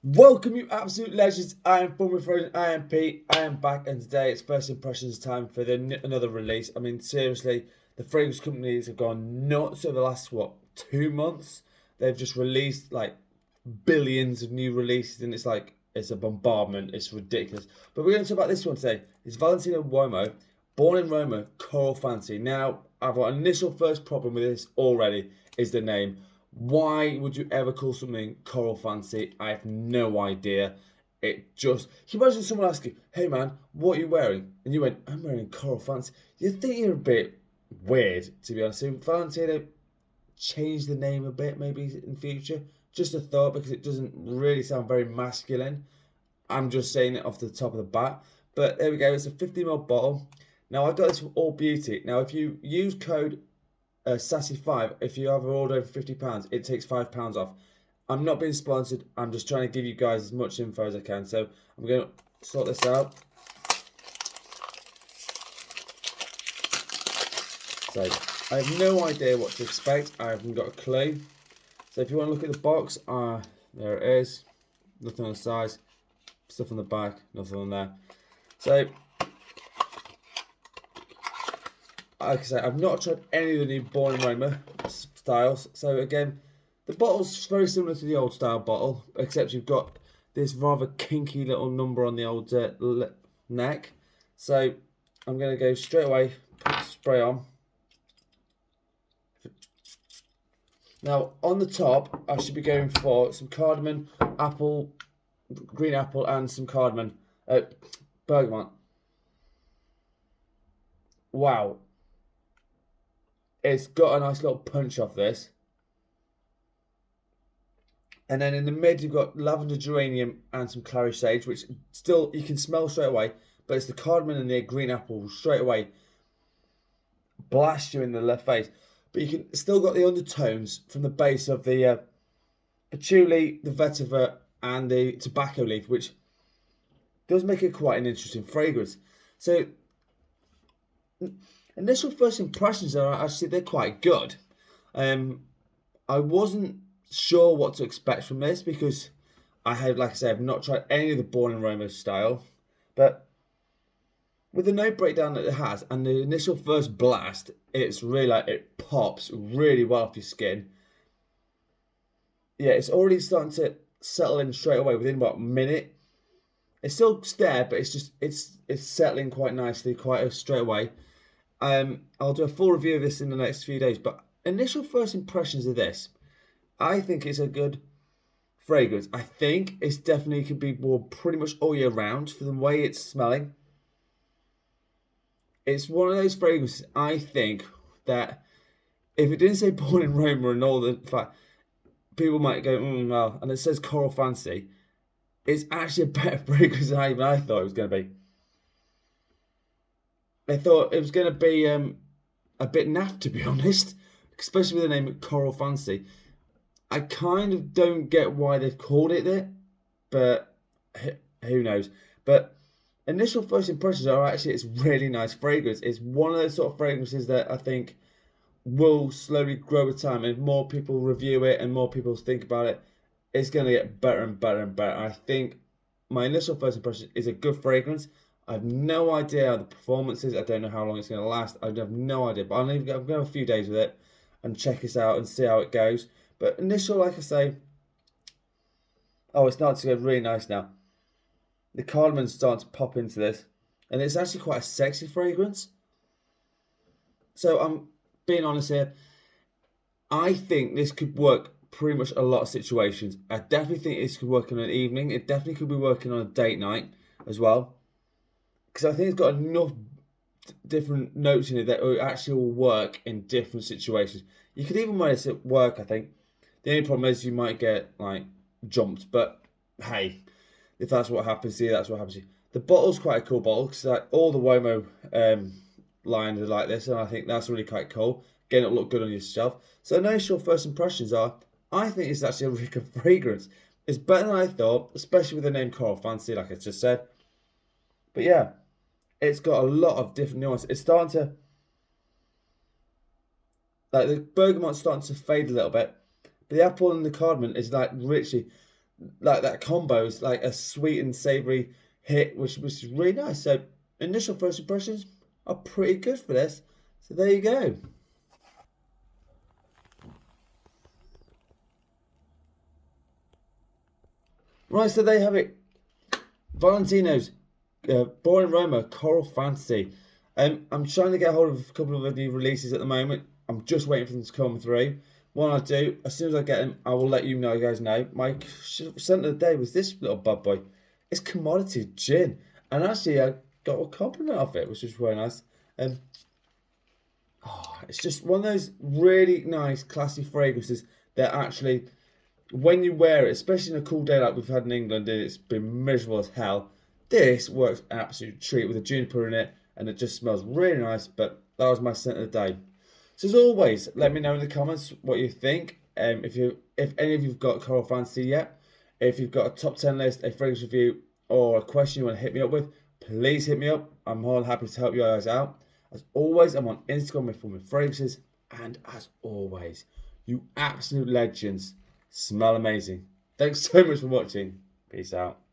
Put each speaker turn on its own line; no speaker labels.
Welcome, you absolute legends. I am Fun with Frozen. I am Pete. I am back, and today it's first impressions time for another release. I mean, seriously, the fragrance companies have gone nuts over the last 2 months. They've just released like billions of new releases, and it's a bombardment. It's ridiculous. But we're going to talk about this one today. It's Valentino Uomo, born in Roma, Coral Fancy. Now, I've got an initial first problem with this already. Is the name. Why would you ever call something Coral Fancy? I have no idea. It just... Can you imagine someone ask you, hey man, what are you wearing? And you went, I'm wearing Coral Fancy. You'd think you're a bit weird, to be honest. So Valentino, change the name a bit maybe in future. Just a thought, because it doesn't really sound very masculine. I'm just saying it off the top of the bat. But there we go. It's a 50ml bottle. Now, I got this from All Beauty. Now, if you use code Sassy5, if you have an order over £50, it takes £5 off. I'm not being sponsored. I'm just trying to give you guys as much info as I can. So I'm going to sort this out. So I have no idea what to expect. I haven't got a clue. So if you want to look at the box, there it is. Nothing on the sides. Stuff on the back. Nothing on there. So like I say, I've not tried any of the new Born in Roma styles. So again, the bottle's very similar to the old style bottle, except you've got this rather kinky little number on the old neck. So I'm going to go straight away, put the spray on. Now on the top, I should be going for some cardamom, apple, green apple, and some cardamom, bergamot. Wow. It's got a nice little punch off this. And then in the mid, you've got lavender geranium and some clary sage, which still you can smell straight away. But it's the cardamom and the green apple straight away blast you in the left face. But you can still got the undertones from the base of the patchouli, the vetiver, and the tobacco leaf, which does make it quite an interesting fragrance. So initial first impressions are actually, they're quite good. I wasn't sure what to expect from this because I had, like I said, I've not tried any of the Born in Roma style. But with the note breakdown that it has and the initial first blast, it's really like it pops really well off your skin. Yeah, it's already starting to settle in straight away within about a minute. It's still there, but it's settling quite nicely, quite straight away. I'll do a full review of this in the next few days, but initial first impressions of this, I think it's a good fragrance. I think it's definitely could be worn pretty much all year round for the way it's smelling. It's one of those fragrances, I think, that if it didn't say Born in Roma and all the fact, people might go, well, and it says Coral Fancy, it's actually a better fragrance than even I thought it was going to be. I thought it was going to be a bit naff, to be honest, especially with the name Coral Fancy. I kind of don't get why they've called it that, but who knows. But initial first impressions are actually, it's really nice fragrance. It's one of those sort of fragrances that I think will slowly grow with time. And if more people review it and more people think about it, it's going to get better and better and better. I think my initial first impression is a good fragrance. I have no idea how the performance is. I don't know how long it's going to last. I have no idea. But I'm going to have a few days with it and check this out and see how it goes. But initial, like I say, it's starting to go really nice now. The cardamon's starting to pop into this. And it's actually quite a sexy fragrance. So I'm being honest here. I think this could work pretty much a lot of situations. I definitely think this could work on an evening. It definitely could be working on a date night as well. Because I think it's got enough different notes in it that it actually will work in different situations. You could even wear this at work, I think. The only problem is you might get, jumped. But, hey, if that's what happens to you, that's what happens to you. The bottle's quite a cool bottle, because all the Uomo lines are like this, and I think that's really quite cool. Getting it look good on your shelf. So initial first impressions are, I think it's actually a really good fragrance. It's better than I thought, especially with the name Coral Fancy, like I just said. But yeah, it's got a lot of different nuances. It's starting to, the bergamot's starting to fade a little bit. But the apple and the cardamom is richly, like that combo is like a sweet and savoury hit, which is really nice. So initial first impressions are pretty good for this. So there you go. Right, so there you have it. Valentino's Born in Roma Coral Fantasy. I'm trying to get hold of a couple of the new releases at the moment. I'm just waiting for them to come through. What I do, as soon as I get them, I will let you know, guys know. My scent of the day was this little bad boy. It's commodity gin. And actually, I got a compliment off it, which was very nice. It's just one of those really nice, classy fragrances that actually, when you wear it, especially in a cool day like we've had in England, and it's been miserable as hell, this works an absolute treat with a juniper in it, and it just smells really nice. But that was my scent of the day. So as always, let me know in the comments what you think. If any of you've got Coral Fantasy yet, if you've got a top 10 list, a fragrance review, or a question you want to hit me up with, please hit me up. I'm more than happy to help you guys out. As always, I'm on Instagram with my fragrances, and as always, you absolute legends smell amazing. Thanks so much for watching. Peace out.